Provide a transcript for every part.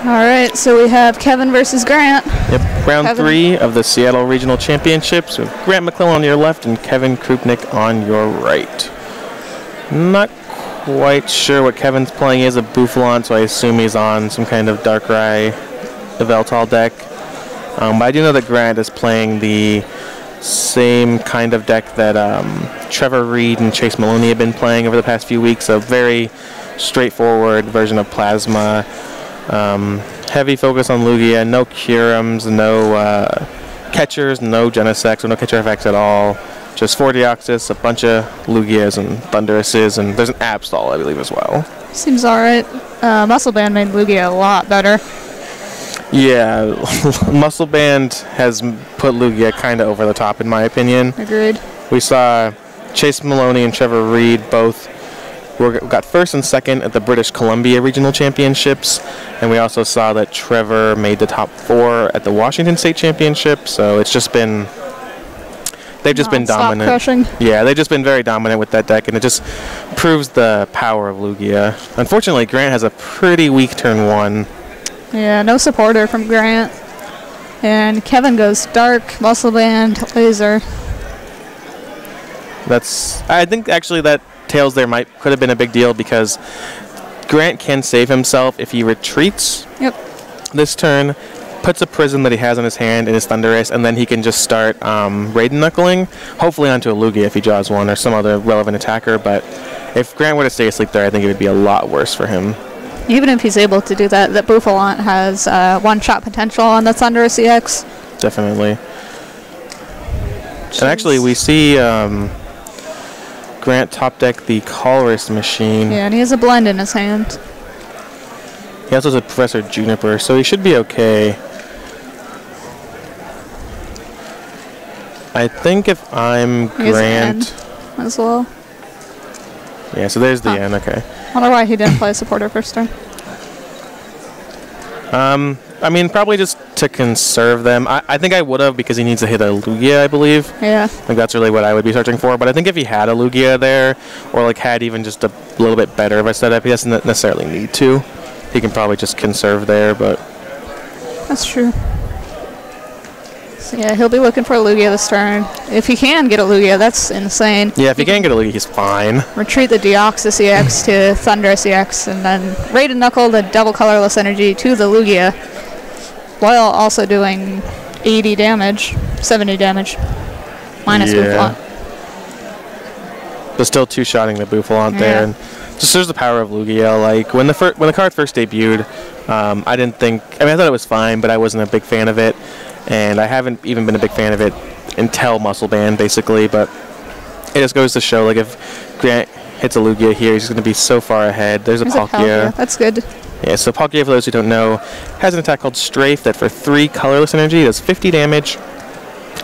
Alright, so we have Kevin versus Grant. Yep, round Kevin. 3 of the Seattle Regional Championships with Grant McClellan on your left and Kevin Krupnick on your right. Not quite sure what Kevin's playing. He has a Buffalon, so I assume he's on some kind of Darkrai Yveltal deck. But I do know that Grant is playing the same kind of deck that Trevor Reed and Chase Maloney have been playing over the past few weeks. A very straightforward version of Plasma. Heavy focus on Lugia, no Curums, no catchers, no Genesects, or no catcher effects at all. Just 4 Deoxys, a bunch of Lugias and Thunderuses, and there's an Absol, I believe, as well. Seems alright. Muscle Band made Lugia a lot better. Yeah, Muscle Band has put Lugia kind of over the top, in my opinion. Agreed. We saw Chase Maloney and Trevor Reed both got first and second at the British Columbia Regional Championships, and we also saw that Trevor made the top 4 at the Washington State Championship. So it's just been, they've just been dominant. Crushing. Yeah, they've just been very dominant with that deck, and it just proves the power of Lugia. Unfortunately, Grant has a pretty weak turn 1. Yeah, no supporter from Grant. And Kevin goes Dark, Muscle Band, Laser. I think actually that Tails there could have been a big deal, because Grant can save himself if he retreats this turn, puts a Prism that he has in his hand in his Thundurus, and then he can just start Raiden Knuckling, hopefully onto a Lugia if he draws one or some other relevant attacker. But if Grant were to stay asleep there, I think it would be a lot worse for him. Even if he's able to do that, that Buffalon has one-shot potential on the Thundurus EX. Definitely. And actually, we see Grant top deck the Colress machine. Yeah, and he has a Blend in his hand. He also has a Professor Juniper, so he should be okay. I think if I'm Grant as well. Yeah, so there's the end, okay. I wonder why he didn't play a supporter first turn. I mean, probably just to conserve them. I think I would have, because he needs to hit a Lugia, I believe. Yeah. I think that's really what I would be searching for. But I think if he had a Lugia there, or like had even just a little bit better of a setup, he doesn't necessarily need to. He can probably just conserve there, but... That's true. So yeah, he'll be looking for a Lugia this turn. If he can get a Lugia, that's insane. Yeah, if he can get a Lugia, he's fine. Retreat the Deoxys EX to Thundurus EX, and then Raiden Knuckle the double colorless energy to the Lugia, while also doing 80 damage, 70 damage, minus Buffalon. But still two-shotting the Buffalon there, and just shows the power of Lugia. Like when the card first debuted, I didn't think. I mean, I thought it was fine, but I wasn't a big fan of it, and I haven't even been a big fan of it until Muscle Band, basically. But it just goes to show, like, if Grant hits a Lugia here, he's going to be so far ahead. There's a Palkia. That's good. Yeah, so Palkia, for those who don't know, has an attack called Strafe that for 3 colorless energy does 50 damage,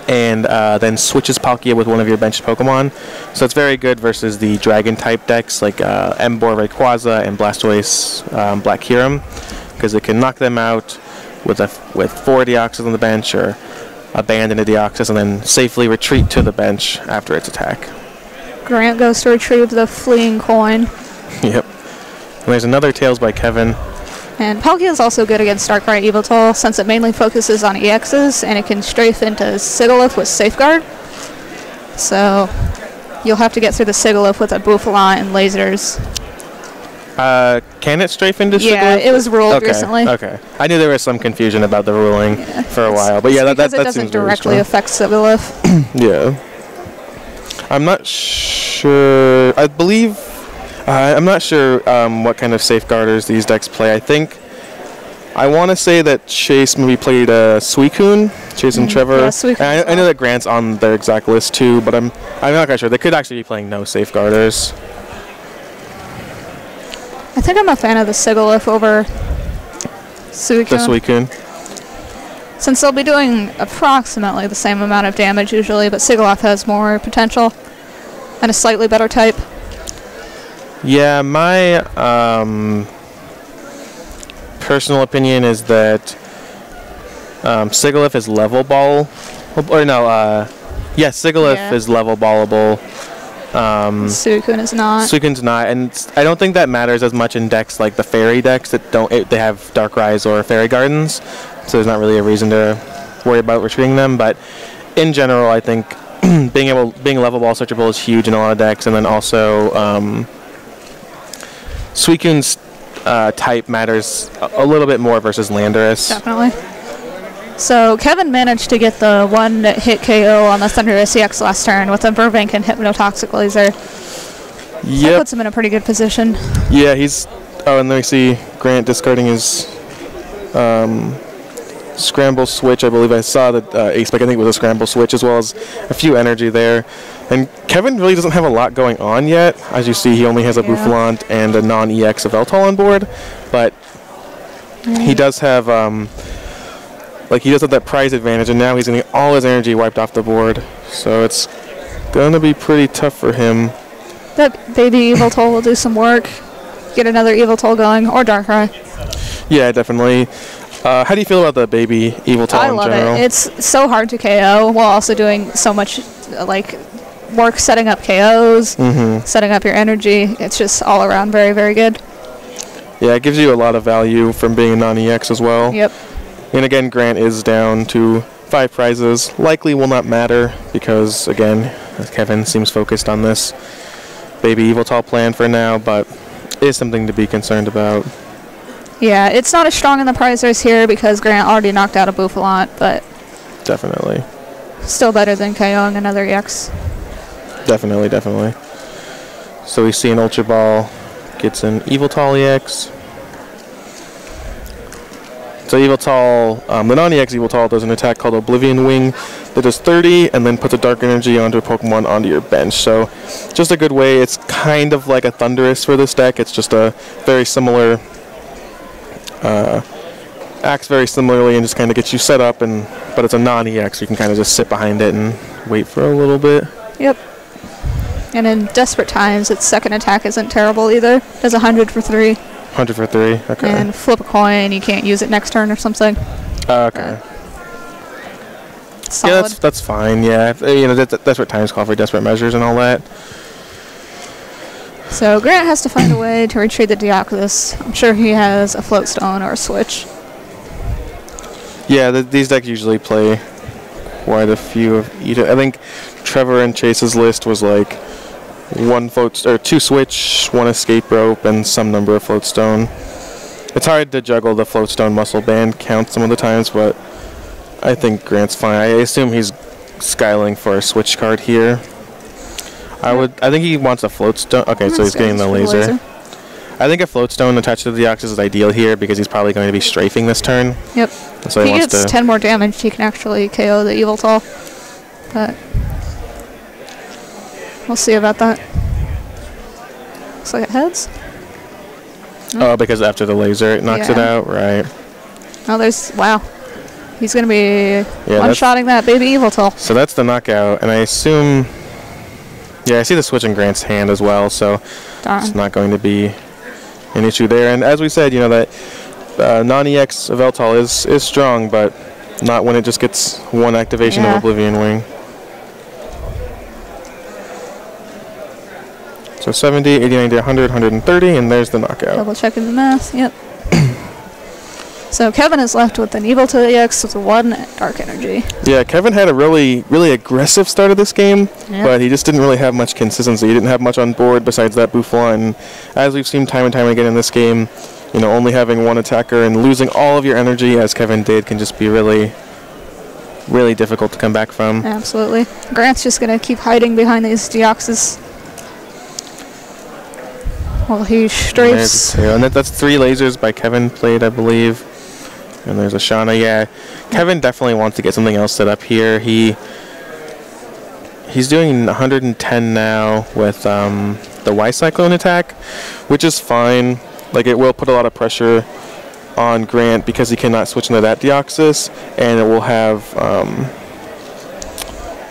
and then switches Palkia with one of your benched Pokemon. So it's very good versus the Dragon-type decks like Emboar Rayquaza and Blastoise Black Kyurem, because it can knock them out with 4 Deoxys on the bench, or abandon a Deoxys and then safely retreat to the bench after its attack. Grant goes to retrieve the fleeing coin. Yep. And there's another Tails by Kevin. And Palkia is also good against Darkrai Yveltal, since it mainly focuses on EXs, and it can strafe into Sigilyph with Safeguard. So you'll have to get through the Sigilyph with a Buffalon and lasers. Can it strafe into Sigilyph? Yeah, it was ruled recently. Okay. I knew there was some confusion about the ruling for a while, but yeah, that doesn't directly affect Sigilyph. Yeah. I'm not sure. I believe. I'm not sure what kind of safeguarders these decks play. I want to say that Chase maybe played Suicune, Chase and Trevor. Yeah, Suicune. I know that Grant's on their exact list too, but I'm not quite sure. They could actually be playing no safeguarders. I think I'm a fan of the Sigilyph over Suicune. The Suicune. Since they'll be doing approximately the same amount of damage usually, but Sigilyph has more potential and a slightly better type. Yeah, my personal opinion is that Sigilyph is level ball, or no, Sigilyph is level ballable, Suicune is not. Suicune's not, and I don't think that matters as much in decks like the Fairy decks that they have Darkrai's or Fairy Gardens, so there's not really a reason to worry about retreating them. But in general, I think being level ball searchable is huge in a lot of decks, and then also Suicune's type matters a little bit more versus Landorus. Definitely. So Kevin managed to get the one-hit KO on the Thundurus EX last turn with a Burbank and Hypnotoxic Laser. Yep. That puts him in a pretty good position. Yeah, he's... Oh, and then we see Grant discarding his Scramble Switch. I believe I saw that Ace-Spike, I think it was a Scramble Switch, as well as a few energy there. And Kevin really doesn't have a lot going on yet. As you see, he only has a Bouffalant and a non-EX Yveltal on board. But he does have... he does have that prize advantage, and now he's getting all his energy wiped off the board. So it's going to be pretty tough for him. That baby Yveltal will do some work. Get another Yveltal going, or Darkrai. Yeah, definitely. How do you feel about the baby Yveltal in general? I love it. It's so hard to KO while also doing so much work setting up KOs, setting up your energy. It's just all around very, very good. Yeah, it gives you a lot of value from being a non-EX as well. Yep. And again, Grant is down to 5 prizes. Likely will not matter because, again, Kevin seems focused on this baby Yveltal plan for now, but is something to be concerned about. Yeah, it's not as strong in the prize race here because Grant already knocked out a Bouffalant, but definitely still better than KOing another EX. Definitely, definitely. So we see an Ultra Ball gets an Yveltal EX. So Yveltal, the non-EX Yveltal does an attack called Oblivion Wing that does 30 and then puts a Dark Energy onto a Pokemon onto your bench. So just a good way. It's kind of like a Thundurus for this deck. It's just a very similar, acts very similarly and just kind of gets you set up, but it's a non-EX. So you can kind of just sit behind it and wait for a little bit. Yep. And in desperate times, its second attack isn't terrible either. Does 100 for 3. 100 for 3, okay. And flip a coin, you can't use it next turn or something. Okay. Solid. Yeah, that's fine, yeah. That's what times call for desperate measures and all that. So Grant has to find a way to retrieve the Deoxys. I'm sure he has a Float Stone or a Switch. Yeah, these decks usually play quite a few of each. I think Trevor and Chase's list was like 2 Switch, 1 Escape Rope, and some number of Float Stone. It's hard to juggle the Float Stone Muscle Band count some of the times, but I think Grant's fine. I assume he's skyling for a Switch card here. I think he wants a Float Stone. Okay, so he's getting the laser. I think a Float Stone attached to the Deoxys is ideal here because he's probably going to be strafing this turn. Yep. So if he gets 10 more damage, he can actually KO the Yveltal. But we'll see about that. Looks like it heads. Oh, because after the laser it knocks it out? Right. Oh, wow. He's going to be one-shotting that baby Yveltal. So that's the knockout, and I assume... Yeah, I see the switch in Grant's hand as well, so it's not going to be an issue there. And as we said, that non-EX Yveltal is strong, but not when it just gets one activation of Oblivion Wing. So 70, 80, 90, 100, 130, and there's the knockout. Double checking the math, yep. So Kevin is left with an Yveltal EX with 1 Dark Energy. Yeah, Kevin had a really, really aggressive start of this game, but he just didn't really have much consistency. He didn't have much on board besides that Bouffalant. And as we've seen time and time again in this game, only having 1 attacker and losing all of your energy, as Kevin did, can just be really, really difficult to come back from. Absolutely. Grant's just going to keep hiding behind these Deoxys. Well, he strafes. And that's 3 lasers by Kevin played, I believe. And there's a Shauna. Yeah, Kevin definitely wants to get something else set up here. He's doing 110 now with the Y-Cyclone attack, which is fine. It will put a lot of pressure on Grant because he cannot switch into that Deoxys, and it will have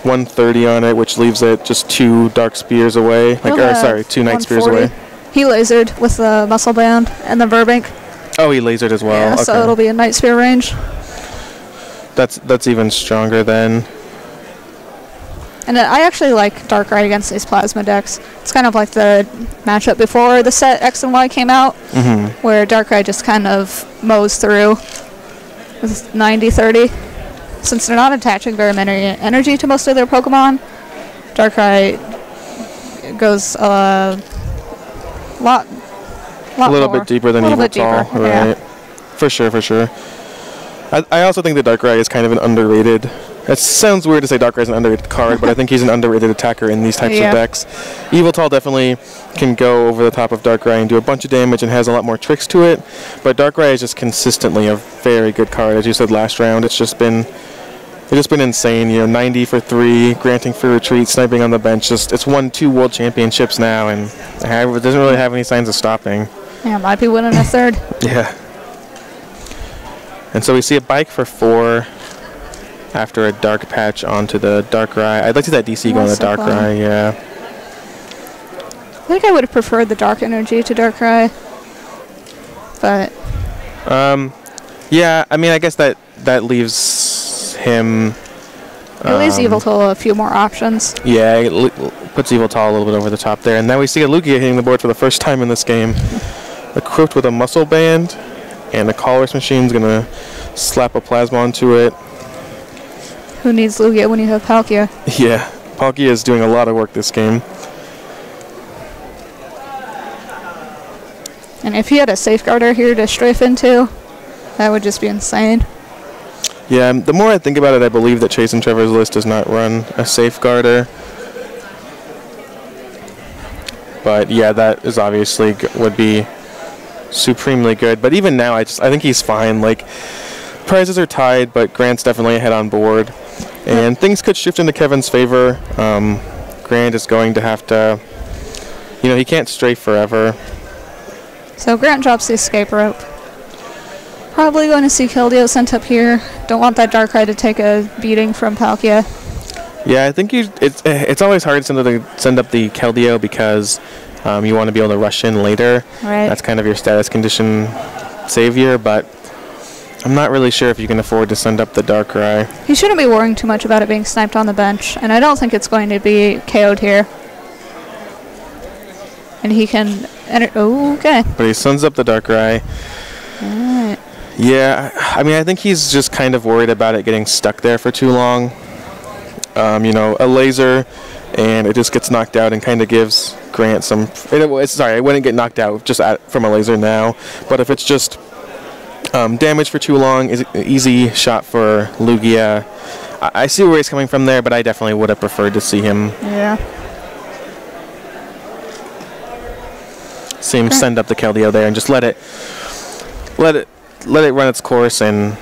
130 on it, which leaves it just 2 Dark Spears away. 2 Night Spears away. He lasered with the Muscle Band and the Burbank. Oh, he lasered as well. Yeah, okay. So it'll be a Night Spear range. That's even stronger then. And I actually like Darkrai against these Plasma decks. It's kind of like the matchup before the set X and Y came out, where Darkrai just kind of mows through with 90-30. Since they're not attaching very many energy to most of their Pokemon, Darkrai goes a little bit deeper than Yveltal, right? Yeah. For sure. I also think that Darkrai is kind of an underrated. It sounds weird to say Darkrai is an underrated card, but I think he's an underrated attacker in these types of decks. Yveltal definitely can go over the top of Darkrai and do a bunch of damage and has a lot more tricks to it, but Darkrai is just consistently a very good card. As you said last round, it's just been insane. 90 for 3, granting free retreat, sniping on the bench. It's won 2 world championships now, and it doesn't really have any signs of stopping. Yeah, might be winning a third. Yeah. And so we see a bike for 4 after a dark patch onto the Darkrai. I'd like to see that DC go on the Darkrai, yeah. I think I would have preferred the dark energy to Darkrai, but... yeah, I mean, I guess that leaves him... It leaves Yveltal a few more options. Yeah, it puts Yveltal a little bit over the top there. And now we see a Lugia hitting the board for the first time in this game. Equipped with a muscle band, and the Colress machine's going to slap a Plasma onto it. Who needs Lugia when you have Palkia? Yeah, Palkia is doing a lot of work this game. And if he had a Safeguarder here to strafe into, that would just be insane. Yeah, the more I think about it, I believe that Chase and Trevor's list does not run a Safeguarder. But yeah, that is obviously would be supremely good. But even now, I think he's fine. Like, prizes are tied, but Grant's definitely ahead on board. And things could shift into Kevin's favor. Grant is going to have to, he can't strafe forever. So Grant drops the escape rope. Probably going to see Keldeo sent up here. Don't want that Darkrai to take a beating from Palkia. Yeah, I think it's always hard to send up the Keldeo because you want to be able to rush in later. Right. That's kind of your status condition savior, but I'm not really sure if you can afford to send up the Darkrai. He shouldn't be worrying too much about it being sniped on the bench, and I don't think it's going to be KO'd here. And he can enter. Oh, okay. But he sends up the Darkrai. Alright. Yeah, I mean, I think he's just kind of worried about it getting stuck there for too long. A laser, and it just gets knocked out and kind of gives Grant some... Sorry, it wouldn't get knocked out just from a laser now. But if it's just damage for too long, is an easy shot for Lugia. I see where he's coming from there, but I definitely would have preferred to see him... Yeah. See him send up the Keldeo there and just let it run its course and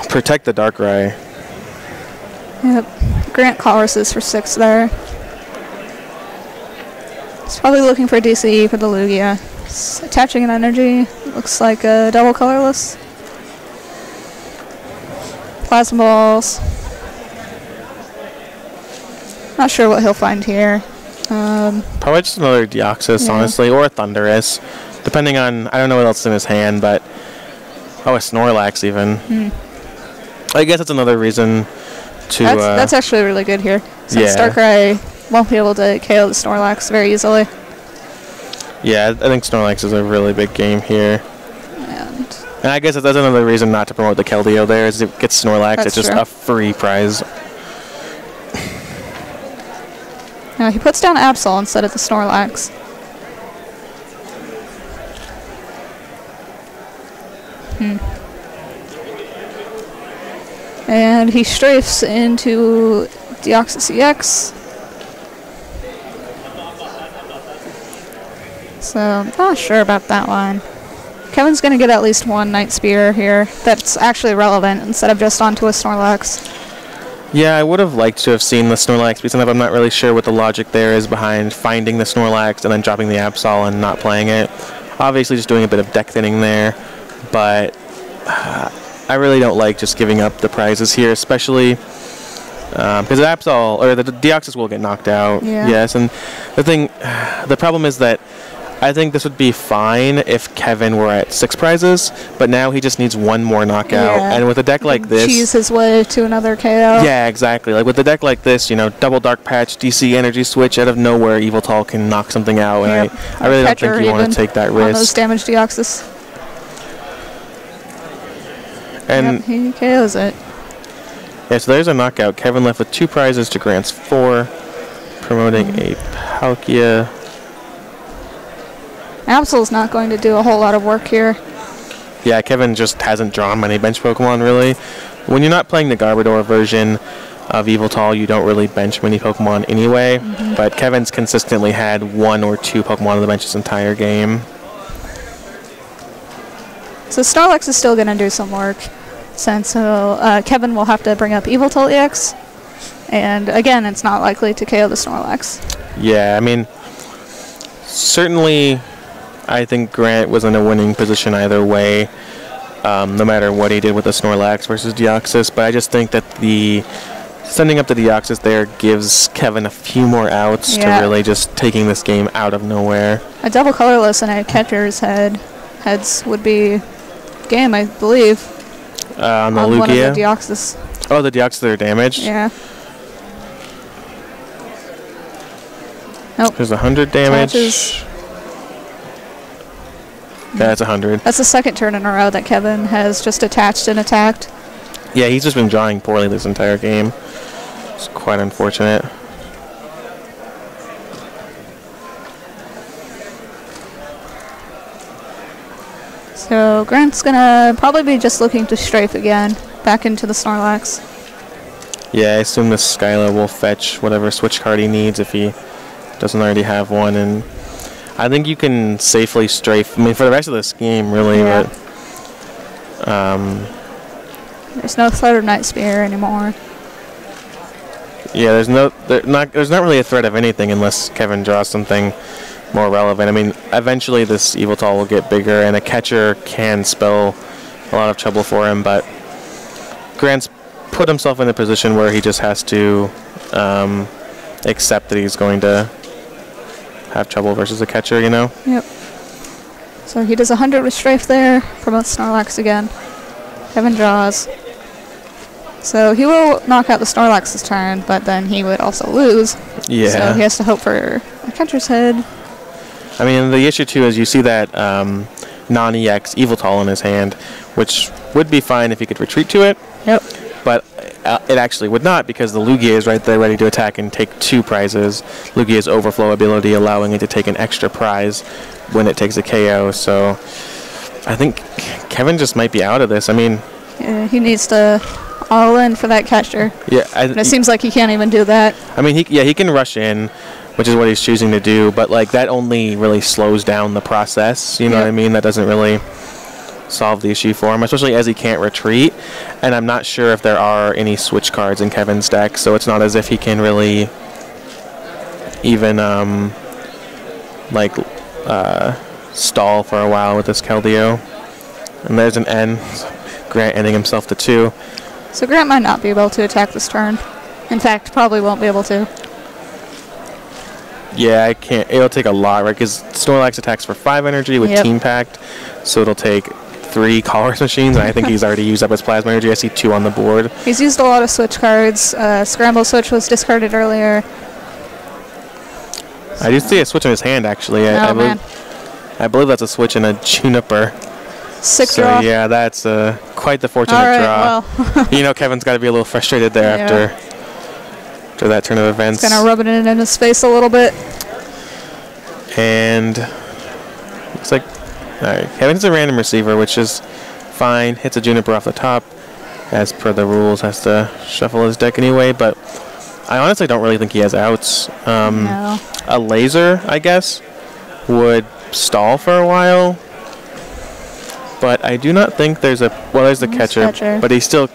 protect the Darkrai. Yep. Grant Colresses for 6 there. He's probably looking for DCE for the Lugia. It's attaching an energy. Looks like a double colorless. Plasma balls. Not sure what he'll find here. Probably just another Deoxys, honestly, or a Thundurus. Depending on, I don't know what else is in his hand, but... Oh, a Snorlax, even. I guess that's another reason to... That's actually really good here. Since Darkrai won't be able to KO the Snorlax very easily. Yeah, I think Snorlax is a really big game here. And I guess that's another reason not to promote the Keldeo there, is it gets Snorlax. It's just a free prize. No, he puts down Absol instead of the Snorlax. And he strafes into Deoxys EX. So, I'm not sure about that one. Kevin's going to get at least one Night Spear here that's actually relevant instead of just onto a Snorlax. Yeah, I would have liked to have seen the Snorlax be sent up. I'm not really sure what the logic there is behind finding the Snorlax and then dropping the Absol and not playing it. Obviously just doing a bit of deck thinning there, but I really don't like just giving up the prizes here, especially because the Absol, or the Deoxys will get knocked out. Yeah. Yes, and the problem is that I think this would be fine if Kevin were at 6 prizes, but now he just needs one more knockout. Yeah. And with a deck like this, cheese his way to another KO. Yeah, exactly. Like with a deck like this, you know, double Dark Patch, DC Energy Switch, out of nowhere, Yveltal can knock something out. And I really don't think you want to take that risk. On those damage Deoxys. And he KOs it. Yeah, so there's a knockout. Kevin left with 2 prizes to Grant's 4, promoting a Palkia. Absol's not going to do a whole lot of work here. Yeah, Kevin just hasn't drawn many bench Pokemon, really. When you're not playing the Garbodor version of Yveltal, you don't really bench many Pokemon anyway. But Kevin's consistently had 1 or 2 Pokemon on the bench this entire game. So Snorlax is still going to do some work, since Kevin will have to bring up Yveltal EX. And again, it's not likely to KO the Snorlax. Yeah, I mean, certainly I think Grant was in a winning position either way, no matter what he did with the Snorlax versus Deoxys. But I just think that the sending up the Deoxys there gives Kevin a few more outs to really just taking this game out of nowhere. A double colorless and a catcher's heads would be game, I believe. On the Lugia? One of the Deoxys. Oh, the Deoxys are damaged? Yeah. Nope. There's 100 damage. Touches. Yeah, it's 100. That's the second turn in a row that Kevin has just attached and attacked. Yeah, he's just been drawing poorly this entire game. It's quite unfortunate. So Grant's gonna probably be just looking to strafe again, back into the Snorlax. Yeah, I assume the Skyla will fetch whatever switch card he needs if he doesn't already have one, and I think you can safely strafe. I mean, for the rest of this game, really, but there's no threat of Night Spear anymore. Yeah, there's not really a threat of anything unless Kevin draws something more relevant. I mean, eventually this Yveltal will get bigger, and a catcher can spell a lot of trouble for him, but Grant's put himself in a position where he just has to accept that he's going to have trouble versus a catcher, you know? Yep. So he does 100 with strafe there, promotes Snorlax again. Kevin draws. So he will knock out the Snorlax this turn, but then he would also lose. Yeah. So he has to hope for a catcher's head. I mean, the issue too is you see that non-EX Yveltal in his hand, which would be fine if he could retreat to it. Yep. But it actually would not, because the Lugia is right there ready to attack and take 2 prizes. Lugia's overflow ability allowing it to take an extra prize when it takes a KO. So I think Kevin just might be out of this. I mean, yeah, he needs to all in for that catcher. Yeah, and it seems like he can't even do that. I mean, he can rush in, which is what he's choosing to do, but like that only really slows down the process. You know what I mean? That doesn't really solve the issue for him, especially as he can't retreat. And I'm not sure if there are any switch cards in Kevin's deck, so it's not as if he can really even stall for a while with this Keldeo. And there's an N. Grant ending himself to 2. So Grant might not be able to attack this turn. In fact, probably won't be able to. Yeah, I can't. It'll take a lot, right? Because Snorlax attacks for 5 energy with Team Pact, so it'll take 3 Colorless Machines, and I think he's already used up his Plasma Energy. I see 2 on the board. He's used a lot of switch cards. Scramble Switch was discarded earlier. I do see a switch in his hand, actually. I believe that's a switch in a Juniper. Sick draw. Yeah, that's quite the fortunate draw. Well. You know, Kevin's got to be a little frustrated there after that turn of events. He's kind of rubbing it in his face a little bit. And looks like, all right, Kevin's a random receiver, which is fine. Hits a Juniper off the top. As per the rules, has to shuffle his deck anyway, but I honestly don't really think he has outs. No. A laser, I guess, would stall for a while. But I do not think there's a... Well, there's the catcher, but he still...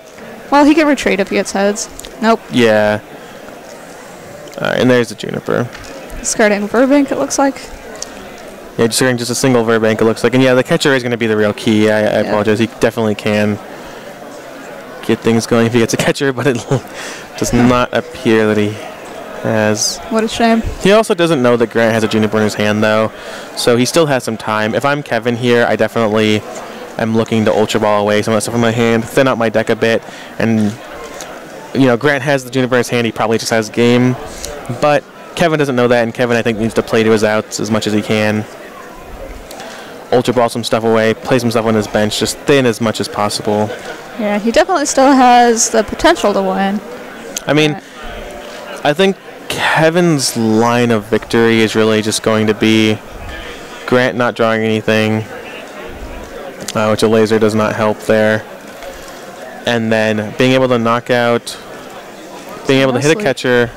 Well, he can retreat if he gets heads. Nope. Yeah. And there's the Juniper. Discarding Verbank, it looks like. Yeah, discarding just a single Verbank, it looks like. And yeah, the catcher is going to be the real key. I apologize. He definitely can get things going if he gets a catcher, but it does not appear that he What a shame. He also doesn't know that Grant has a Juniper in his hand, though, so he still has some time. If I'm Kevin here, I definitely am looking to Ultra Ball away some of that stuff in my hand, thin out my deck a bit, and, you know, Grant has the Juniper in his hand. He probably just has game, but Kevin doesn't know that, and Kevin, I think, needs to play to his outs as much as he can. Ultra Ball some stuff away, play some stuff on his bench, just thin as much as possible. Yeah, he definitely still has the potential to win. I mean, I think Kevin's line of victory is really just going to be Grant not drawing anything, which a laser does not help there. And then being able to knock out, being able to hit a catcher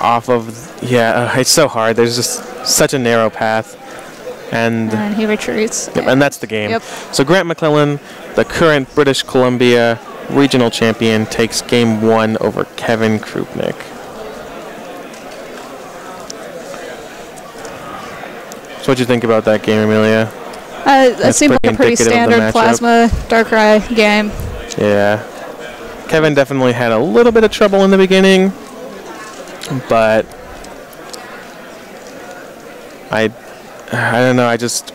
off of, it's so hard. There's just such a narrow path. And he retreats. Yep, and that's the game. Yep. So Grant McClellan, the current British Columbia regional champion, takes game 1 over Kevin Krupnick. So what'd you think about that game, Amelia? It seemed like a pretty standard Plasma Darkrai game. Yeah. Kevin definitely had a little bit of trouble in the beginning, but I don't know. It's just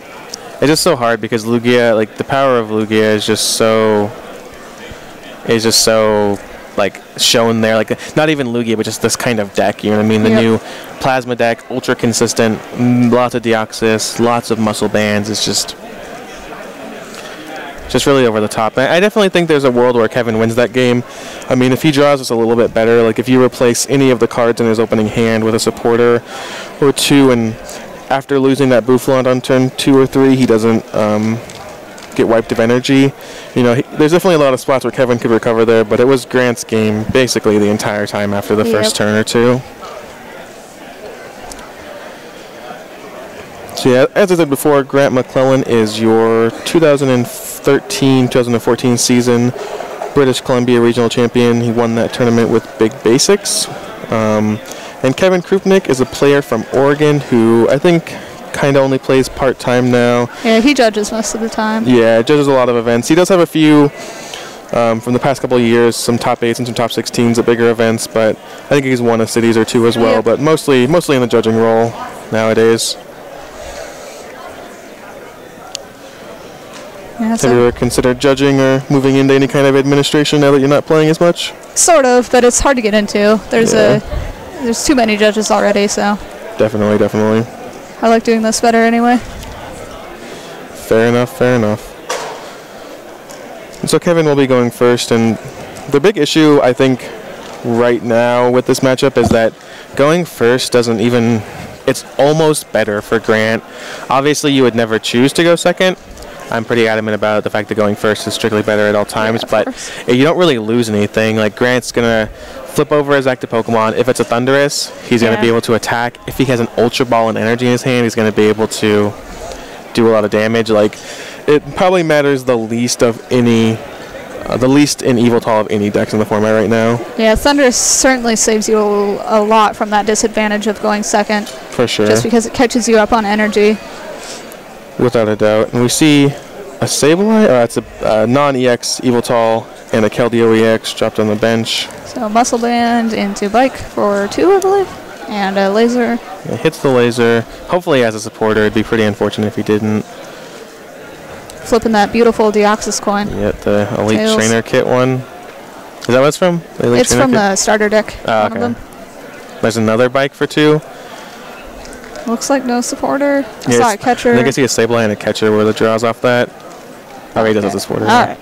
so hard because Lugia, like the power of Lugia, is just so like shown there. Like not even Lugia, but just this kind of deck. You know what I mean? The new Plasma deck, ultra consistent, lots of Deoxys, lots of muscle bands. It's just really over the top. I definitely think there's a world where Kevin wins that game. I mean, if he draws us a little bit better, like if you replace any of the cards in his opening hand with a supporter or two, and after losing that Buffalon on turn 2 or 3, he doesn't get wiped of energy. You know, there's definitely a lot of spots where Kevin could recover there, but it was Grant's game basically the entire time after the first turn or two. So yeah, as I said before, Grant McClellan is your 2013-2014 season British Columbia regional champion. He won that tournament with Big Basics. And Kevin Krupnick is a player from Oregon who I think kind of only plays part-time now. Yeah, he judges most of the time. Yeah, judges a lot of events. He does have a few from the past couple of years, some top 8s and some top 16s at bigger events, but I think he's won a cities or two as well, but mostly in the judging role nowadays. Yeah, have you ever considered judging or moving into any kind of administration now that you're not playing as much? Sort of, but it's hard to get into. There's too many judges already, so. Definitely. I like doing this better anyway. Fair enough. And so Kevin will be going first, and the big issue, I think, right now with this matchup is that going first doesn't even, it's almost better for Grant. Obviously, you would never choose to go second. I'm pretty adamant about the fact that going first is strictly better at all times, but you don't really lose anything. Like, Grant's going to flip over his active Pokemon. If it's a Thundurus, he's going to be able to attack. If he has an Ultra Ball and energy in his hand, he's going to be able to do a lot of damage. Like, it probably matters the least of any, the least in Yveltal of any decks in the format right now. Yeah, Thundurus certainly saves you a lot from that disadvantage of going second. For sure. Just because it catches you up on energy. Without a doubt. And we see a Sableye, it's a non-EX Yveltal, and a Keldeo EX dropped on the bench. So Muscle Band into Bike for 2, I believe, and a Laser. It hits the Laser. Hopefully he has a supporter. It'd be pretty unfortunate if he didn't. Flipping that beautiful Deoxys coin. Yeah, the Elite Trainer Kit one. Is that what it's from? It's from the starter deck. Oh, one of them. There's another Bike for 2. Looks like no supporter. I saw a catcher. I think I see a Sableye and a catcher where the draws off that. Oh, he does have the supporter. All right.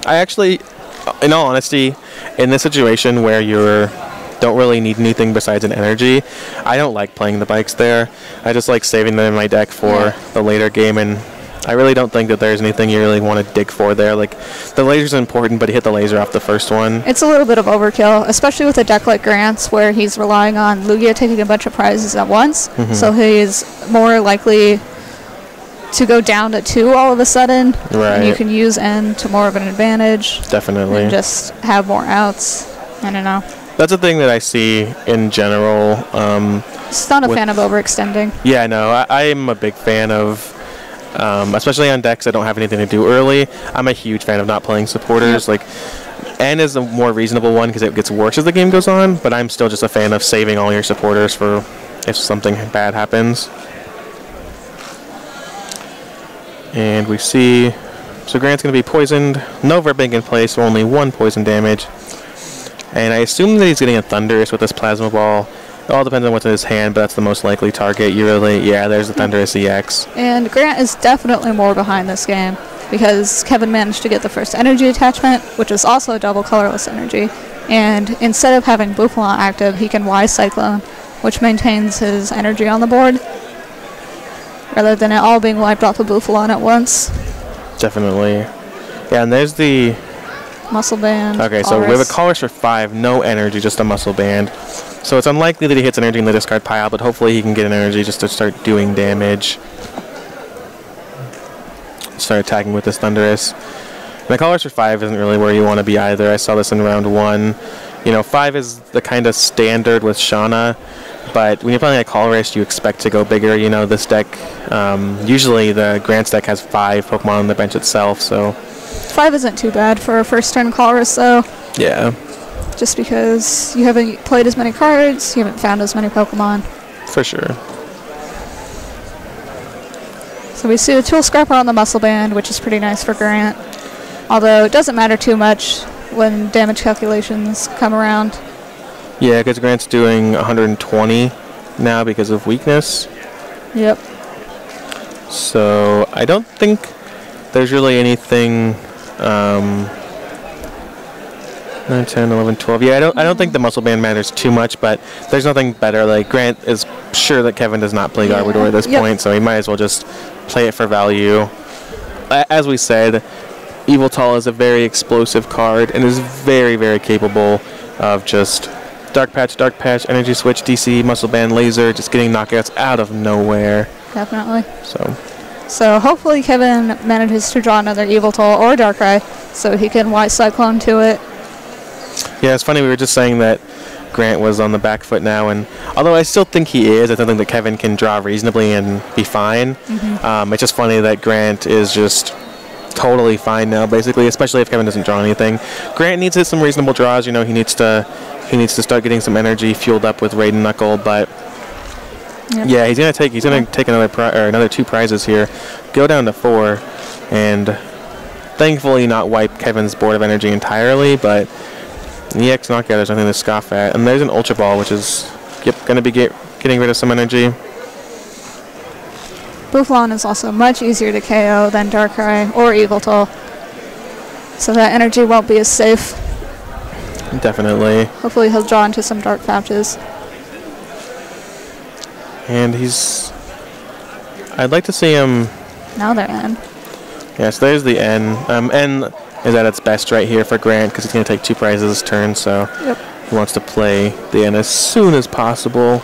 I actually, in all honesty, in this situation where you don't really need anything besides an energy, I don't like playing the Bikes there. I just like saving them in my deck for the later game, and I really don't think that there's anything you really want to dig for there. Like, the Laser's important, but he hit the Laser off the first one. It's a little bit of overkill, especially with a deck like Grant's, where he's relying on Lugia taking a bunch of prizes at once. So he's more likely to go down to 2 all of a sudden. Right. And you can use N to more of an advantage. Definitely. And just have more outs. I don't know. That's a thing that I see in general. Just not a fan of overextending. Yeah, no, I am a big fan of, especially on decks that don't have anything to do early. I'm a huge fan of not playing supporters. Like, N is a more reasonable one because it gets worse as the game goes on, but I'm still just a fan of saving all your supporters for if something bad happens. And we see, so Grant's going to be poisoned. No Verbank in place, so only 1 poison damage. And I assume that he's getting a Thunderous with this Plasma Ball. It all depends on what's in his hand, but that's the most likely target. Yeah, there's the Thunderous EX. And Grant is definitely more behind this game because Kevin managed to get the first energy attachment, which is also a double colorless energy. And instead of having Buffalant active, he can Y-Cyclone, which maintains his energy on the board, rather than it all being wiped off of Buffalant at once. Definitely. Yeah, and there's the Muscle Band. Okay, so we have a Colress for 5, no energy, just a Muscle Band. So it's unlikely that he hits energy in the discard pile, but hopefully he can get an energy just to start doing damage. Start attacking with this Thunderous. And the Colress for 5 isn't really where you want to be either. I saw this in round 1. You know, 5 is the kind of standard with Shauna, but when you're playing a Colress, you expect to go bigger. You know, this deck, usually the Grant's deck has 5 Pokemon on the bench itself, so 5 isn't too bad for a first turn Colress, though. Yeah. Just because you haven't played as many cards, you haven't found as many Pokemon. For sure. So we see the Tool Scrapper on the Muscle Band, which is pretty nice for Grant. Although it doesn't matter too much when damage calculations come around. Yeah, because Grant's doing 120 now because of weakness. Yep. So I don't think there's really anything 9, 10, 11, 12. Yeah, I don't think the Muscle Band matters too much, but there's nothing better. Like, Grant is sure that Kevin does not play Garbodor at this point, so he might as well just play it for value. As we said, Yveltal is a very explosive card and is very, very capable of just Dark Patch, Energy Switch, DC, Muscle Band, Laser, just getting knockouts out of nowhere. Definitely. So hopefully Kevin manages to draw another Yveltal or Darkrai so he can Y-Cyclone to it. yeah, it's funny, we were just saying that Grant was on the back foot now, and although I still think he is, I don't think that Kevin can draw reasonably and be fine. It's just funny that Grant is just totally fine now, basically, especially if Kevin doesn't draw anything. Grant needs to hit some reasonable draws. You know, he needs to start getting some energy fueled up with Raiden Knuckle, but yeah, he's gonna take another 2 prizes here, go down to 4, and thankfully not wipe Kevin's board of energy entirely, but EX knockout, there's nothing to scoff at. And there's an Ultra Ball, which is going to be getting rid of some energy. Buffalant is also much easier to KO than Darkrai or Yveltal, so that energy won't be as safe. Definitely. Hopefully he'll draw into some Dark Pouches. And I'd like to see him... Now they're in. Yes, there's the N. N is at its best right here for Grant because he's going to take 2 prizes this turn, so he wants to play the N as soon as possible.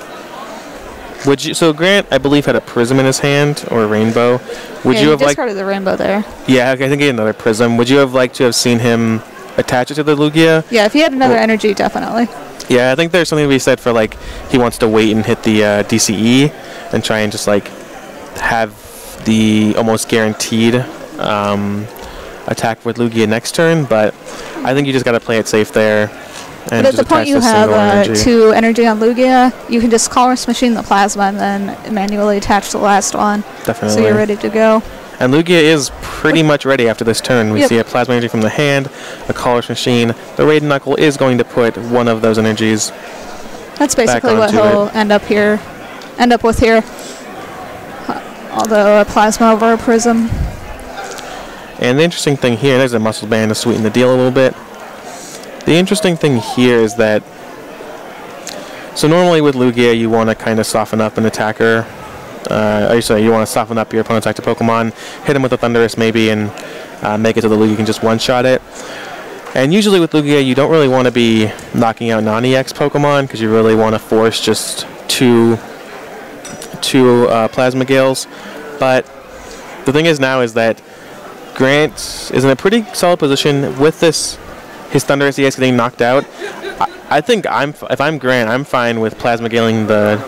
So Grant, I believe, had a Prism in his hand, or a Rainbow. Would you have discarded the Rainbow there. Yeah, I think he had another Prism. Would you have liked to have seen him attach it to the Lugia? Yeah, if he had another energy, definitely. Yeah, I think there's something to be said for, like, he wants to wait and hit the DCE and try and just, like, have the almost guaranteed attack with Lugia next turn, but I think you just got to play it safe there. And but at the point you have 2 energy on Lugia, you can just Colress Machine the Plasma and then manually attach the last one. Definitely. So you're ready to go. And Lugia is pretty much ready after this turn. We see a Plasma Energy from the hand, a Colress Machine. The Raiden Knuckle is going to put one of those energies. That's basically what he'll end up with here. Although a Plasma over a Prism. And the interesting thing here, there's a Muscle Band to sweeten the deal a little bit. The interesting thing here is that, so normally with Lugia you want to kind of soften up an attacker, you want to soften up your opponent's active Pokemon, hit him with a Thunderous maybe, and make it so the Lugia can just one-shot it. And usually with Lugia you don't really want to be knocking out non-EX Pokemon because you really want to force just two Plasma Gales. But the thing is now is that Grant is in a pretty solid position with his Thunderous EX getting knocked out. I think if I'm Grant, I'm fine with Plasma Galing the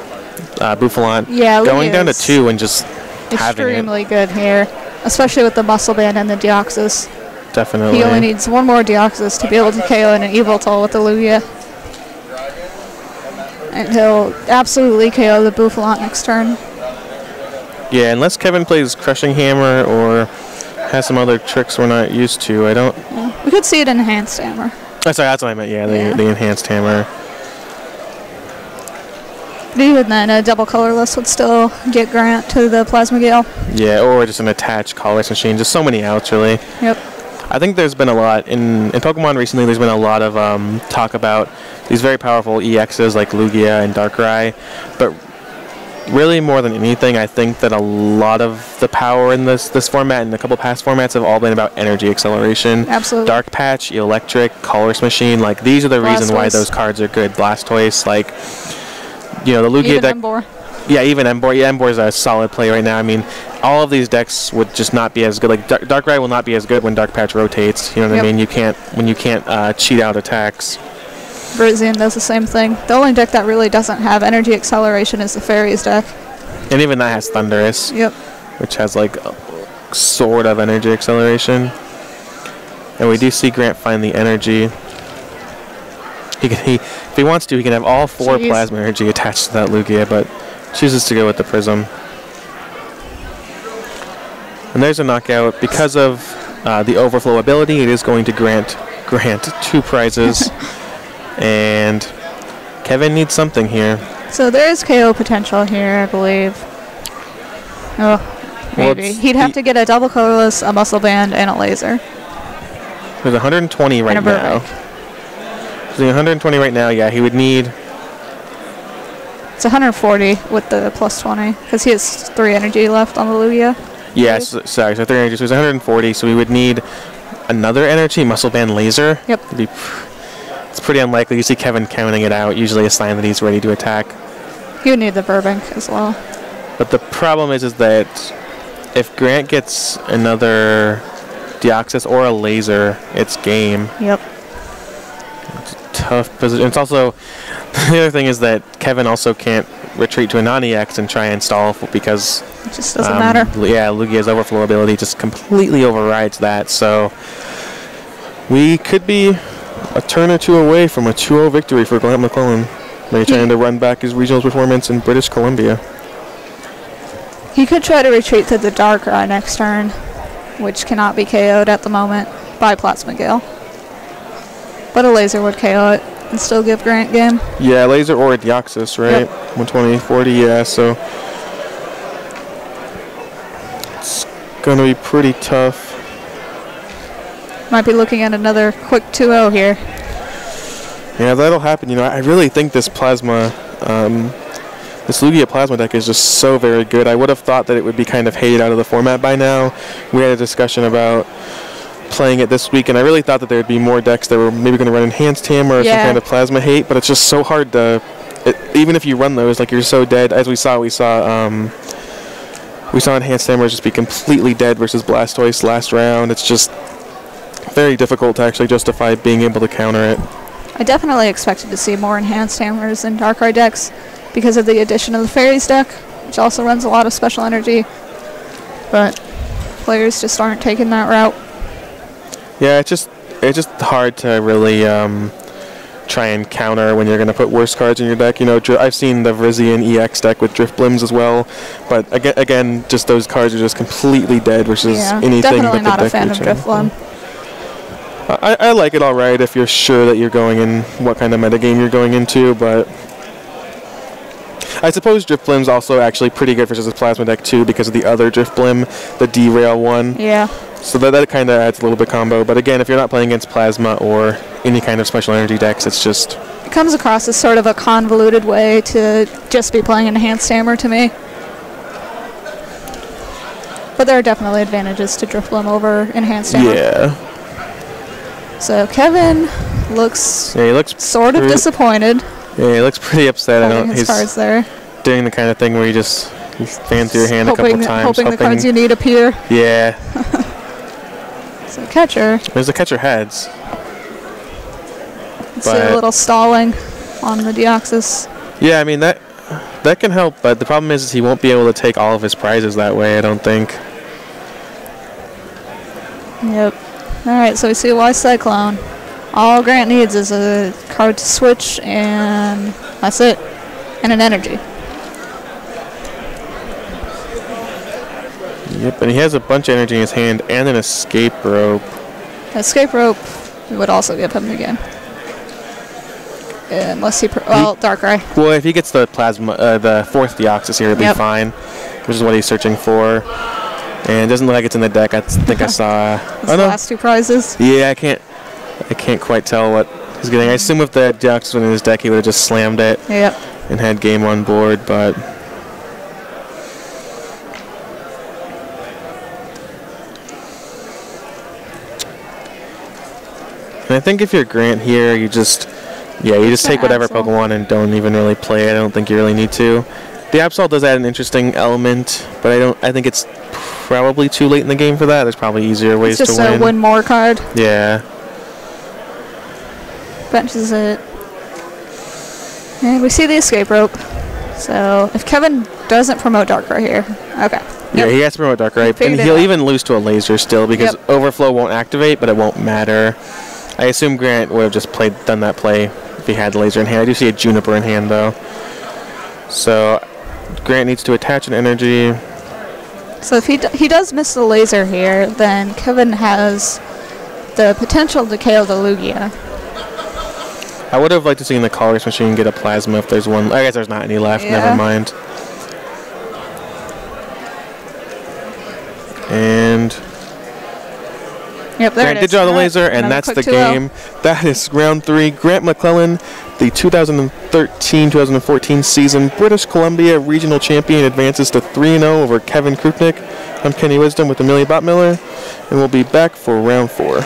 Buffalant, going down to 2 and just having it. Extremely good here, especially with the Muscle Band and the Deoxys. definitely. He only needs one more Deoxys to be able to KO an Yveltal with the Lugia. And he'll absolutely KO the Bouffalant next turn. Yeah, unless Kevin plays Crushing Hammer or has some other tricks we're not used to, I don't... Yeah. We could see it in Enhanced Hammer. Oh, sorry, that's what I meant. Yeah, the Enhanced Hammer. But even then, a double colorless would still get Grant to the Plasma Gale. Yeah, or just an attached colorless machine. Just so many outs, really. Yep. I think there's been a lot in Pokemon recently. There's been a lot of talk about these very powerful EXs like Lugia and Darkrai, but really more than anything, I think that a lot of the power in this format and a couple past formats have all been about energy acceleration. Absolutely. Dark Patch, Electric, Colorless Machine, like these are the reason why those cards are good. Blastoise, like, you know, the Lugia even deck. Emboar. Yeah, even Emboar. Yeah, Emboar is a solid play right now. I mean, all of these decks would just not be as good. Like Darkrai will not be as good when Dark Patch rotates. You know what I mean? You can't cheat out attacks. Virizion does the same thing. The only deck that really doesn't have energy acceleration is the Fairies deck. And even that has Thundurus. Yep. Which has like sort of energy acceleration. And we do see Grant find the energy. If he wants to, he can have all 4 plasma energy attached to that Lugia, but chooses to go with the Prism. And there's a knockout. Because of the overflow ability, it is going to grant 2 prizes. And Kevin needs something here. So there is KO potential here, I believe. Oh, maybe. Well, he'd have to get a double colorless, a muscle band, and a laser. There's 120 right now. So 120 right now, yeah, he would need... It's 140 with the plus 20, because he has 3 energy left on the Lugia. Yes, sorry, so 3 energy, so it's 140, so we would need another energy, muscle band, laser. Yep. It's pretty unlikely. You see Kevin counting it out, usually a sign that he's ready to attack. He would need the Burbank as well. But the problem is that if Grant gets another Deoxys or a laser, it's game. Yep. It's a tough position. It's also, the other thing is that Kevin also can't retreat to a non-EX and try and stall because... It just doesn't matter. Yeah, Lugia's overflow ability just completely overrides that, so... We could be a turn or 2 away from a 2-0 victory for Grant McClellan. Maybe trying to run back his regionals performance in British Columbia. He could try to retreat to the Darkrai next turn, which cannot be KO'd at the moment by Plasma Gale. But a laser would KO it and still give Grant game. Yeah, laser or a Deoxys, right? Yep. 120, 40, yeah, so... It's going to be pretty tough. Might be looking at another quick 2-0 here. Yeah, that'll happen. You know, I really think this Plasma, this Lugia Plasma deck is just so very good. I would have thought that it would be kind of hated out of the format by now. We had a discussion about playing it this week, and I really thought that there would be more decks that were maybe going to run Enhanced Hammer or some kind of Plasma hate, but it's just so hard to... even if you run those, like, you're so dead. As we saw Enhanced Hammer just be completely dead versus Blastoise last round. It's just very difficult to actually justify being able to counter it. I definitely expected to see more Enhanced Hammers in Darkrai decks because of the addition of the Fairies deck, which also runs a lot of special energy. But players just aren't taking that route. Yeah, it's just hard to really try and counter when you're going to put worse cards in your deck. You know, I've seen the Virizion EX deck with Drifblims as well, but again, just those cards are just completely dead versus anything definitely but the deck. not a fan of Drifblim. I like it all right if you're sure that you're going in what kind of metagame you're going into, but I suppose Drifblim's also actually pretty good versus a Plasma deck too because of the other Drifblim, the Derail one. Yeah. So that kind of adds a little bit combo. But again, if you're not playing against Plasma or any kind of special energy decks, it's just... It comes across as sort of a convoluted way to just be playing Enhanced Hammer to me. But there are definitely advantages to Drifblim over Enhanced Hammer. Yeah. So Kevin looks, he looks sort of disappointed. Yeah, he looks pretty upset. I know his cards there. Doing the kind of thing where you fan through your hand a couple times. Hoping the cards you need appear. Yeah. So catcher. There's the catcher heads. See a little stalling on the Deoxys. Yeah, I mean that can help, but the problem is he won't be able to take all of his prizes that way, I don't think. Yep. Alright, so we see a Wise Cyclone. All Grant needs is a card to switch, and that's it. And an energy. Yep, and he has a bunch of energy in his hand and an escape rope. Escape rope would also give him again. Unless he, Darkrai. Well, if he gets the plasma, the 4th Deoxys here, it'll be fine, which is what he's searching for. And it doesn't look like it's in the deck. I think I saw. The last 2 prizes. Yeah, I can't quite tell what he's getting. I assume if the Deoxys was in his deck, he would have just slammed it. Yep. And had game on board, but. And I think if you're Grant here, you just take whatever Pokemon and don't even really play it. I don't think you really need to. The Absol does add an interesting element, but I think it's probably too late in the game for that. There's probably easier ways to win. It's just a win more card. Yeah. Benches it. And we see the escape rope. So if Kevin doesn't promote Darkrai here, okay. Yeah, he has to promote Darkrai, and he'll even lose to a laser still because Overflow won't activate, but it won't matter. I assume Grant would have just done that play if he had the laser in hand. I do see a Juniper in hand though. So Grant needs to attach an energy. So if he does miss the laser here, then Kevin has the potential to KO the Lugia. I would have liked to see the Colorless Machine get a Plasma if there's one. I guess there's not any left. Yeah. Never mind. And yep, there Grant did draw the laser, and that's the game. That is round 3. Grant McClellan, the 2013-2014 season British Columbia Regional Champion, advances to 3-0 over Kevin Krupnick. I'm Kenny Wisdom with Amelia Botmiller, and we'll be back for round 4.